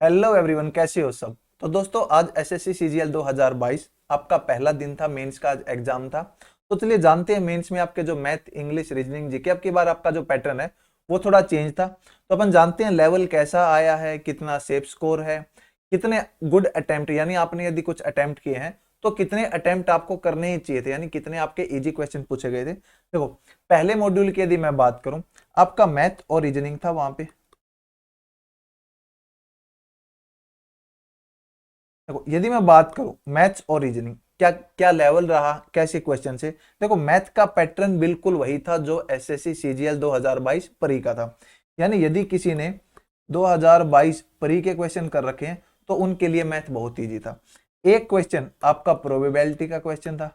Hello everyone, कैसे हो सब। तो दोस्तों, आज एसएससी सीजीएल 2022 आपका पहला दिन था। मेंस का आज एग्जाम था। तो चलिए जानते हैं मेंस में आपके जो मैथ, इंग्लिश, रीजनिंग, जीके अब की बार आपका जो पैटर्न है वो थोड़ा चेंज था। तो अपन जानते हैं लेवल कैसा आया है, कितना सेफ स्कोर है, कितने गुड अटेम्प्ट, यानी आपने यदि कुछ अटेम्प्ट किए हैं तो कितने अटेम्प्ट आपको करने ही चाहिए थे, यानी कितने आपके इजी क्वेश्चन पूछे गए थे। देखो, पहले मॉड्यूल की यदि मैं बात करूं, आपका मैथ और रीजनिंग था। वहां पे देखो, यदि मैं बात करूं मैथ्स और रीजनिंग, क्या क्या लेवल रहा, कैसे क्वेश्चन से। देखो, मैथ का पैटर्न बिल्कुल वही था जो एसएससी सीजीएल 2022 परी का था। यानी यदि किसी ने 2022 परी के क्वेश्चन कर रखे हैं तो उनके लिए मैथ बहुत इजी था। एक क्वेश्चन आपका प्रोबेबिलिटी का क्वेश्चन था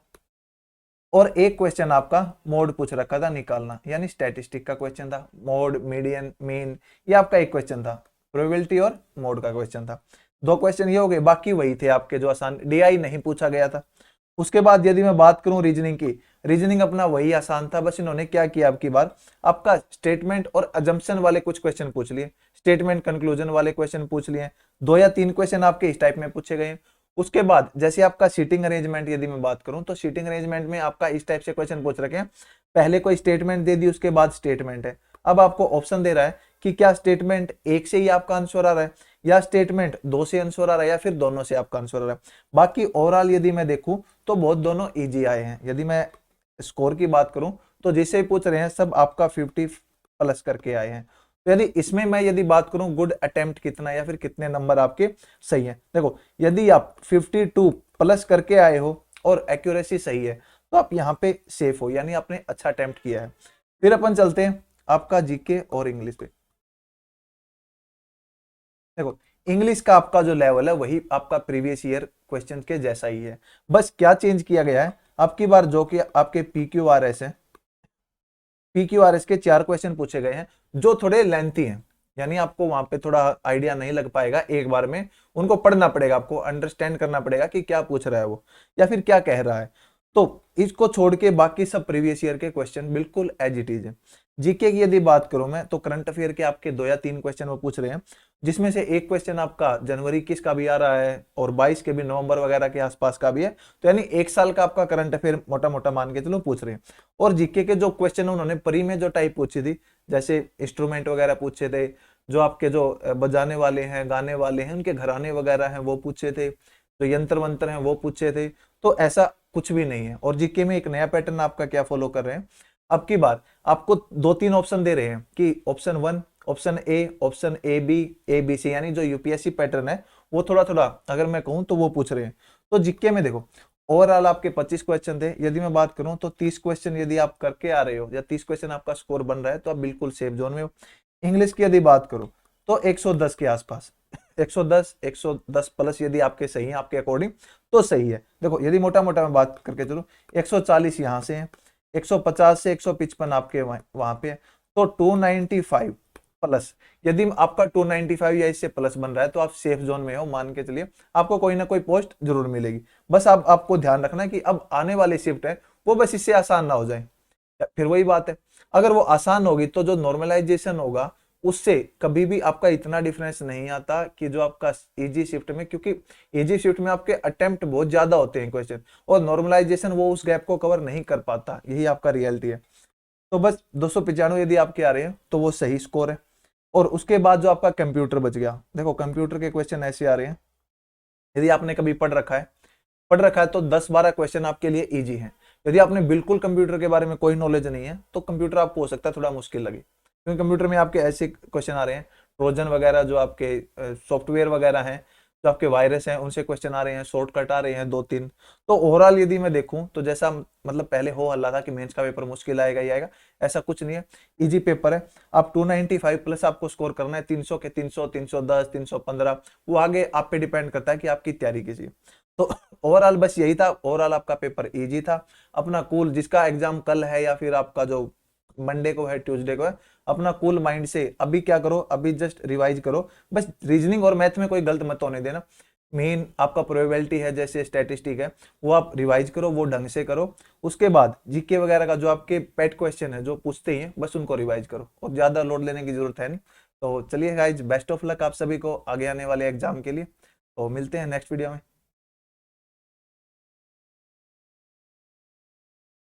और एक क्वेश्चन आपका मोड पूछ रखा था निकालना, यानी स्टैटिस्टिक का क्वेश्चन था। मोड, मीडियन, मीन, ये आपका एक क्वेश्चन था। प्रोबेबिलिटी और मोड का क्वेश्चन था। दो क्वेश्चन ये हो गए, बाकी वही थे आपके जो आसान, डीआई नहीं पूछा गया था। उसके बाद यदि मैं बात करूं रीजनिंग की, रीजनिंग अपना वही आसान था, बस इन्होंने क्या किया अब की बार, आपका स्टेटमेंट और अजम्पशन वाले कुछ क्वेश्चन पूछ लिए, स्टेटमेंट कंक्लूजन वाले क्वेश्चन पूछ लिए। दो या तीन क्वेश्चन आपके इस टाइप में पूछे गए। उसके बाद जैसे आपका सीटिंग अरेंजमेंट यदि मैं बात करूं तो सीटिंग अरेंजमेंट में आपका इस टाइप से क्वेश्चन पूछ रखे हैं। पहले कोई स्टेटमेंट दे दी, उसके बाद स्टेटमेंट है। अब आपको ऑप्शन दे रहा है कि क्या स्टेटमेंट एक से ही आपका आंसर आ रहा है, या स्टेटमेंट दो से आंसर आ रहा है, या फिर दोनों से आपका आंसर आ रहा है। बाकी ओवरऑल यदि मैं देखूं तो बहुत दोनों इजी आए हैं। यदि मैं स्कोर की बात करूं तो जिसे पूछ रहे हैं सब आपका 50 प्लस करके आए हैं। तो यदि इसमें मैं यदि बात करूं गुड अटेम्प्ट कितना, या फिर कितने नंबर आपके सही है, देखो यदि आप 52 प्लस करके आए हो और एक्यूरेसी सही है तो आप यहाँ पे सेफ हो, यानी आपने अच्छा अटेम्प्ट किया है। फिर अपन चलते हैं आपका जीके और इंग्लिश पे। देखो, इंग्लिश का आपका जो लेवल है वही आपका प्रीवियस ईयर क्वेश्चन के जैसा ही है। बस क्या चेंज किया गया है, अब की बार जो कि आपके पीक्यूआरएस है, पीक्यूआरएस के 4 क्वेश्चन पूछे गए हैं जो थोड़े लेंथी हैं। यानी आपको वहां पे थोड़ा आइडिया नहीं लग पाएगा एक बार में, उनको पढ़ना पड़ेगा, आपको अंडरस्टैंड करना पड़ेगा कि क्या पूछ रहा है वो या फिर क्या कह रहा है। तो इसको छोड़ के बाकी सब प्रीवियस ईयर के क्वेश्चन बिल्कुल एज इट इज है। जीके की यदि बात करूं मैं तो करंट अफेयर के आपके 2 या 3 क्वेश्चन वो पूछ रहे हैं, जिसमें से एक क्वेश्चन आपका जनवरी 21 का भी आ रहा है और 22 के भी, नवंबर वगैरह के आसपास का भी है। तो यानी एक साल का आपका करंट अफेयर मोटा मोटा मान के चलो पूछ रहे हैं। और जीके के जो क्वेश्चन उन्होंने प्री में जो टाइप पूछी थी, जैसे इंस्ट्रूमेंट वगैरह पूछे थे, जो आपके जो बजाने वाले हैं, गाने वाले हैं, उनके घराने वगैरह हैं वो पूछे थे, जो यंत्र वंत्र हैं वो पूछे थे। तो ऐसा कुछ भी नहीं है। और जीके में एक नया पैटर्न आपका क्या फॉलो कर रहे हैं, अब की बार आपको 2-3 ऑप्शन दे रहे हैं कि option 1, option A, option A B C, यानी जो यूपीएससी पैटर्न है वो थोड़ा थोड़ा अगर मैं कहूं तो वो पूछ रहे हैं। तो जीके में देखो, ओवरऑल आपके 25 क्वेश्चन थे। यदि मैं बात करूं तो 30 क्वेश्चन यदि आप करके आ रहे हो या 30 क्वेश्चन आपका स्कोर बन रहा है तो आप बिल्कुल सेफ जोन में हो। इंग्लिश की यदि बात करूं तो 110 के आसपास, 110 प्लस यदि आपके सही है आपके अकॉर्डिंग तो सही है। देखो, यदि मोटा मोटा मैं बात करके चलूं, 140 यहाँ से है, 150 से 155 आपके वहां पे है, तो 295 प्लस। यदि आपका 295 या इससे प्लस बन रहा है तो आप सेफ जोन में हो, मान के चलिए आपको कोई ना कोई पोस्ट जरूर मिलेगी। बस आपको ध्यान रखना है कि अब आने वाली शिफ्ट है वो बस इससे आसान ना हो जाए। फिर वही बात है, अगर वो आसान होगी तो जो नॉर्मलाइजेशन होगा उससे कभी भी आपका इतना डिफरेंस नहीं आता कि जो आपका इजी शिफ्ट में, क्योंकि इजी शिफ्ट में आपके अटेम्प्ट बहुत ज्यादा होते हैं क्वेश्चन, और नॉर्मलाइजेशन वो उस गैप को कवर नहीं कर पाता, यही आपका रियलिटी है। तो बस 295 यदि आपके आ रहे हैं तो वो सही स्कोर है। और उसके बाद जो आपका कंप्यूटर बच गया, देखो कंप्यूटर के क्वेश्चन ऐसे आ रहे हैं, यदि आपने कभी पढ़ रखा है तो 10-12 क्वेश्चन आपके लिए इजी हैं। यदि आपने बिल्कुल कंप्यूटर के बारे में कोई नॉलेज नहीं है तो कंप्यूटर आपको हो सकता है थोड़ा मुश्किल लगे, क्योंकि कंप्यूटर में आपके ऐसे क्वेश्चन आ रहे हैं, ट्रोजन वगैरह जो आपके सॉफ्टवेयर वगैरह हैं, जो आपके वायरस हैं उनसे क्वेश्चन आ रहे हैं, शॉर्टकट आ रहे हैं 2-3। तो ओवरऑल यदि मैं देखूं तो जैसा मतलब पहले हो हल्ला था कि मेंस का पेपर मुश्किल आएगा ही आएगा, ऐसा कुछ नहीं है, इजी पेपर है। आप 295 प्लस आपको स्कोर करना है, 300 के 300, 310, 315, वो आगे आप पे डिपेंड करता है कि आपकी तैयारी कैसी है। तो ओवरऑल बस यही था, ओवरऑल आपका पेपर इजी था। अपना कूल, जिसका एग्जाम कल है या फिर आपका जो मंडे को है, ट्यूसडे को है, अपना कूल माइंड से अभी क्या करो, अभी जस्ट रिवाइज करो। बस रीजनिंग और मैथ में कोई गलत मत होने देना। मेन आपका प्रोबेबिलिटी है, जैसे स्टैटिस्टिक है, वो आप रिवाइज करो, वो ढंग से करो। उसके बाद जीके वगैरह का जो आपके पेट क्वेश्चन है जो पूछते ही हैं, बस उनको रिवाइज करो और ज्यादा लोड लेने की जरूरत है नहीं। तो चलिए गाइज, बेस्ट ऑफ लक आप सभी को आगे आने वाले एग्जाम के लिए। तो मिलते हैं नेक्स्ट वीडियो में।